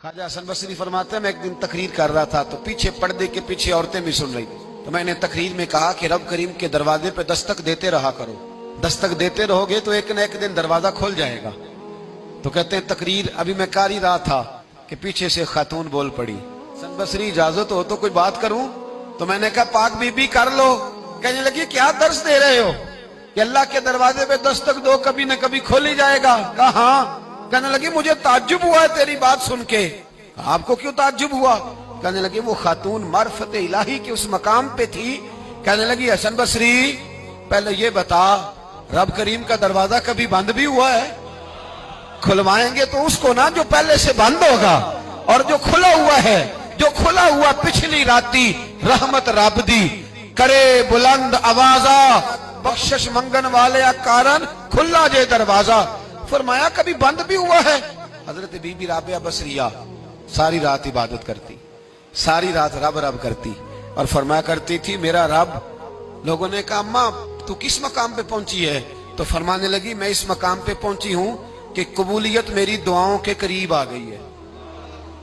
ख्वाजा हसन बसरी फरमाते हैं, मैं एक दिन तकरीर कर रहा था तो पीछे पर्दे के पीछे औरतें भी सुन रही, तो मैंने तकरीर में कहा कि रब करीम के दरवाजे पे दस्तक देते रहा करो, दस्तक देते रहोगे तो एक न एक दिन दरवाजा खुल जाएगा। तो कहते हैं तकरीर अभी मैं कर ही रहा था कि पीछे से खातून बोल पड़ी, हसन बसरी इजाजत हो तो कोई बात करूं? तो मैंने कहा पाक बीबी कर लो। कहने लगी क्या दर्श दे रहे हो कि अल्लाह के दरवाजे पे दस्तक दो कभी न कभी खोल ही जाएगा। कहा हाँ। कहने लगी मुझे ताज्जुब हुआ है तेरी बात सुन के। आपको क्यों ताज्जुब हुआ? कहने लगी वो खातून मार्फत इलाही के उस मकाम पे थी। कहने लगी हसन बसरी पहले ये बता रब करीम का दरवाजा कभी बंद भी हुआ है? खुलवाएंगे तो उसको ना जो पहले से बंद होगा, और जो खुला हुआ है, जो खुला हुआ पिछली राती रहमत रब दी करे बुलंद आवाजा बख्शिश मंगन वाले कारण खुला जे दरवाजा। फरमाया कभी बंद भी हुआ है? हजरत बीबी राबिया बसरिया सारी रात इबादत करती, सारी रात रब रब करती और फरमाया करती थी मेरा रब। लोगों ने कहा अम्मा तू किस मकाम पे पहुंची है? तो फरमाने लगी मैं इस मकाम पे पहुंची हूं कि कबूलियत मेरी दुआओं के करीब आ गई है,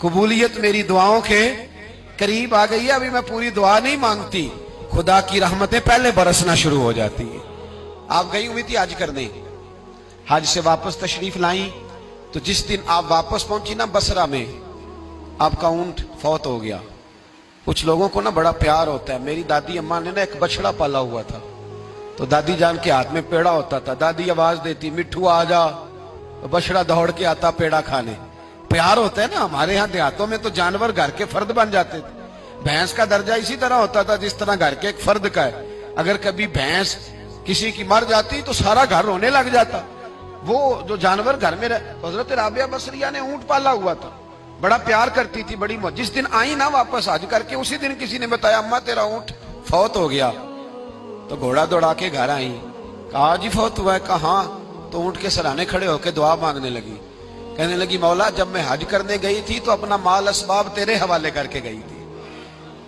कबूलियत मेरी दुआओं के करीब आ गई है। अभी मैं पूरी दुआ नहीं मांगती, खुदा की रहमतें पहले बरसना शुरू हो जाती है। आप गई हुई थी हज करने, हज से वापस तशरीफ लाई, तो जिस दिन आप वापस पहुंची ना बसरा में, आपका ऊंट फौत हो गया। कुछ लोगों को ना बड़ा प्यार होता है। मेरी दादी अम्मा ने ना एक बछड़ा पाला हुआ था, तो दादी जान के हाथ में पेड़ा होता था, दादी आवाज देती मिट्ठू आ जा, तो बछड़ा दौड़ के आता पेड़ा खाने। प्यार होता है ना। हमारे यहाँ देहातों में तो जानवर घर के फर्द बन जाते थे। भैंस का दर्जा इसी तरह होता था जिस तरह घर के एक फर्द का है। अगर कभी भैंस किसी की मर जाती तो सारा घर रोने लग जाता। वो जो जानवर घर में हजरत राबिया बसरिया ने ऊंट पाला हुआ था, बड़ा प्यार करती थी, बड़ी मौज। जिस दिन आई ना वापस हज करके, उसी दिन किसी ने बताया अम्मा तेरा ऊंट फौत हो गया। तो घोड़ा दौड़ा के घर आई, कहा जी फौत हुआ है? कहा। तो ऊंट के सराहने खड़े होकर दुआ मांगने लगी। कहने लगी मौला जब मैं हज करने गई थी तो अपना माल असबाब तेरे हवाले करके गई थी,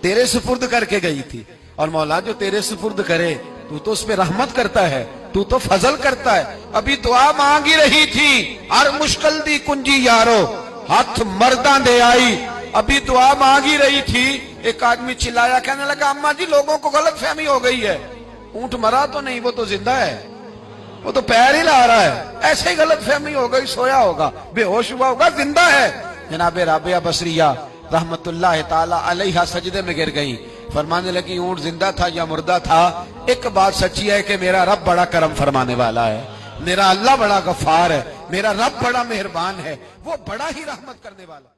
तेरे सुपुर्द करके गई थी। और मौला जो तेरे सुपुर्द करे तू तो उस पे रहमत करता है, तू तो फजल करता है। अभी दुआ मांग ही रही थी, हर मुश्किल दी कुंजी यारो हाथ मर्दा दे आई। अभी दुआ मांग ही रही थी, एक आदमी चिल्लाया, कहने लगा अम्मा जी लोगों को गलत फहमी हो गई है, ऊंट मरा तो नहीं, वो तो जिंदा है, वो तो पैर ही ला रहा है। ऐसे ही गलत फहमी हो गई, सोया होगा, बेहोश हुआ होगा, जिंदा है। जनाब राबिया बसरिया रहमतुल्लाह ताला अलैहा सजदे में गिर गई, फरमाने लगी ऊंट जिंदा था या मुर्दा था, एक बात सच्ची है कि मेरा रब बड़ा करम फरमाने वाला है, मेरा अल्लाह बड़ा गफार है, मेरा रब बड़ा मेहरबान है, वो बड़ा ही रहमत करने वाला।